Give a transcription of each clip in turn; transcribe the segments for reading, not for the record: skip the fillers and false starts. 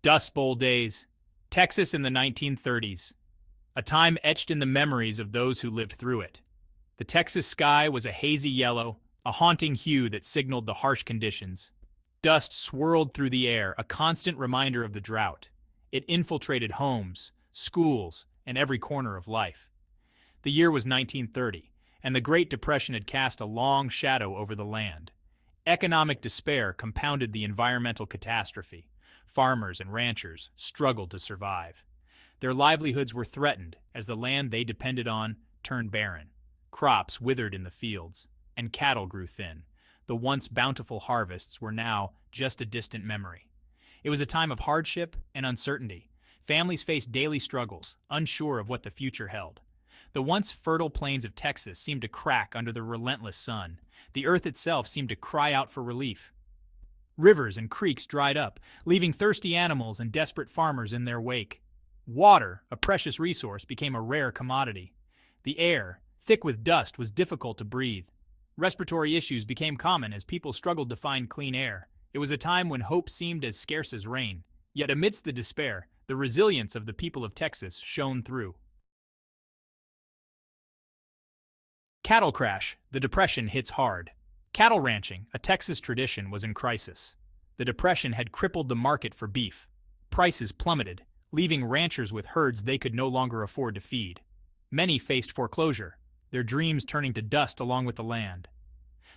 Dust Bowl days, Texas in the 1930s, a time etched in the memories of those who lived through it. The Texas sky was a hazy yellow, a haunting hue that signaled the harsh conditions. Dust swirled through the air, a constant reminder of the drought. It infiltrated homes, schools, and every corner of life. The year was 1930, and the Great Depression had cast a long shadow over the land. Economic despair compounded the environmental catastrophe. Farmers and ranchers struggled to survive. Their livelihoods were threatened as the land they depended on turned barren. Crops withered in the fields, and cattle grew thin. The once bountiful harvests were now just a distant memory. It was a time of hardship and uncertainty. Families faced daily struggles, unsure of what the future held. The once fertile plains of Texas seemed to crack under the relentless sun. The earth itself seemed to cry out for relief. Rivers and creeks dried up, leaving thirsty animals and desperate farmers in their wake. Water, a precious resource, became a rare commodity. The air, thick with dust, was difficult to breathe. Respiratory issues became common as people struggled to find clean air. It was a time when hope seemed as scarce as rain. Yet amidst the despair, the resilience of the people of Texas shone through. Cattle crash. The Depression hits hard. Cattle ranching, a Texas tradition, was in crisis. The Depression had crippled the market for beef. Prices plummeted, leaving ranchers with herds they could no longer afford to feed. Many faced foreclosure, their dreams turning to dust along with the land.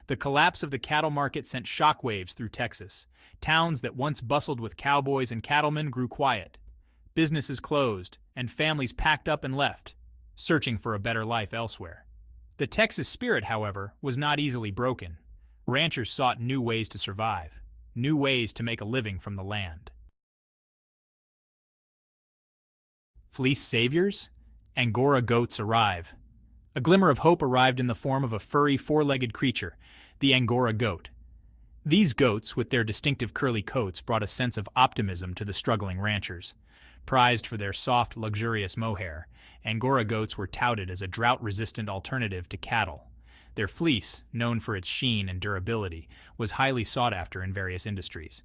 The collapse of the cattle market sent shockwaves through Texas. Towns that once bustled with cowboys and cattlemen grew quiet. Businesses closed, and families packed up and left, searching for a better life elsewhere. The Texas spirit, however, was not easily broken. Ranchers sought new ways to survive, new ways to make a living from the land. Fleece saviors? Angora goats arrive. A glimmer of hope arrived in the form of a furry, four-legged creature, the Angora goat. These goats, with their distinctive curly coats, brought a sense of optimism to the struggling ranchers. Prized for their soft, luxurious mohair, Angora goats were touted as a drought-resistant alternative to cattle. Their fleece, known for its sheen and durability, was highly sought after in various industries.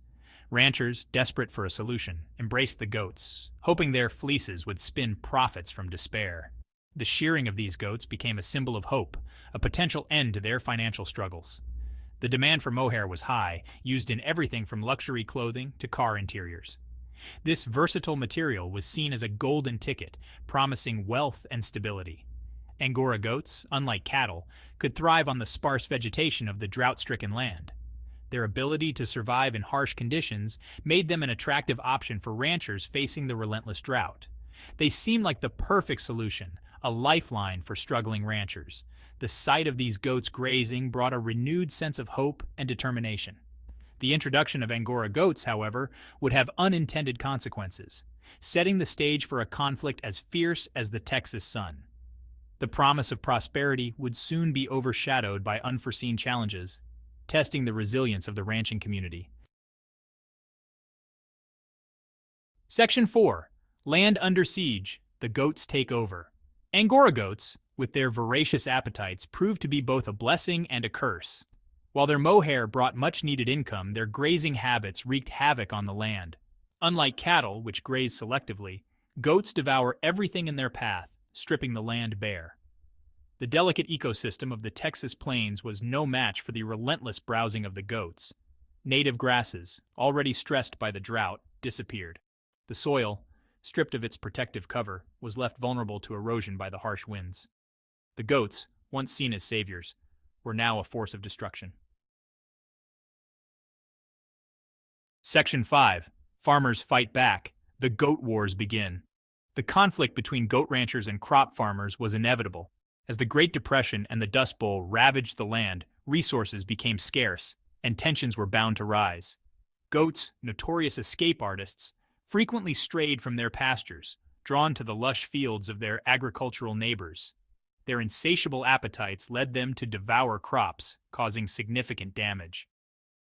Ranchers, desperate for a solution, embraced the goats, hoping their fleeces would spin profits from despair. The shearing of these goats became a symbol of hope, a potential end to their financial struggles. The demand for mohair was high, used in everything from luxury clothing to car interiors. This versatile material was seen as a golden ticket, promising wealth and stability. Angora goats, unlike cattle, could thrive on the sparse vegetation of the drought-stricken land. Their ability to survive in harsh conditions made them an attractive option for ranchers facing the relentless drought. They seemed like the perfect solution, a lifeline for struggling ranchers. The sight of these goats grazing brought a renewed sense of hope and determination. The introduction of Angora goats, however, would have unintended consequences, setting the stage for a conflict as fierce as the Texas sun. The promise of prosperity would soon be overshadowed by unforeseen challenges, testing the resilience of the ranching community. Section 4. Land under siege. The goats take over. Angora goats, with their voracious appetites, proved to be both a blessing and a curse. While their mohair brought much-needed income, their grazing habits wreaked havoc on the land. Unlike cattle, which graze selectively, goats devour everything in their path, stripping the land bare. The delicate ecosystem of the Texas plains was no match for the relentless browsing of the goats. Native grasses, already stressed by the drought, disappeared. The soil, stripped of its protective cover, was left vulnerable to erosion by the harsh winds. The goats, once seen as saviors, were now a force of destruction. Section 5. Farmers fight back. The goat wars begin. The conflict between goat ranchers and crop farmers was inevitable. As the Great Depression and the Dust Bowl ravaged the land, resources became scarce, and tensions were bound to rise. Goats, notorious escape artists, frequently strayed from their pastures, drawn to the lush fields of their agricultural neighbors. Their insatiable appetites led them to devour crops, causing significant damage.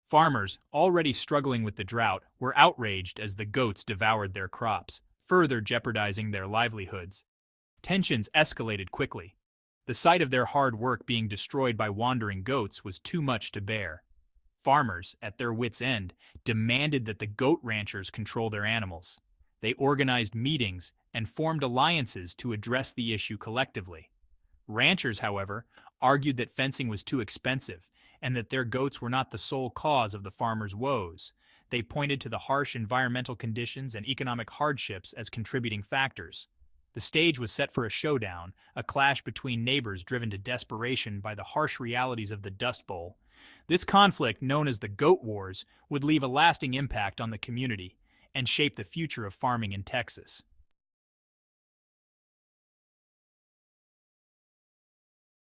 Farmers, already struggling with the drought, were outraged as the goats devoured their crops, further jeopardizing their livelihoods. Tensions escalated quickly. The sight of their hard work being destroyed by wandering goats was too much to bear. Farmers, at their wits' end, demanded that the goat ranchers control their animals. They organized meetings and formed alliances to address the issue collectively. Ranchers, however, argued that fencing was too expensive and that their goats were not the sole cause of the farmers' woes. They pointed to the harsh environmental conditions and economic hardships as contributing factors. The stage was set for a showdown, a clash between neighbors driven to desperation by the harsh realities of the Dust Bowl. This conflict, known as the Goat Wars, would leave a lasting impact on the community and shape the future of farming in Texas.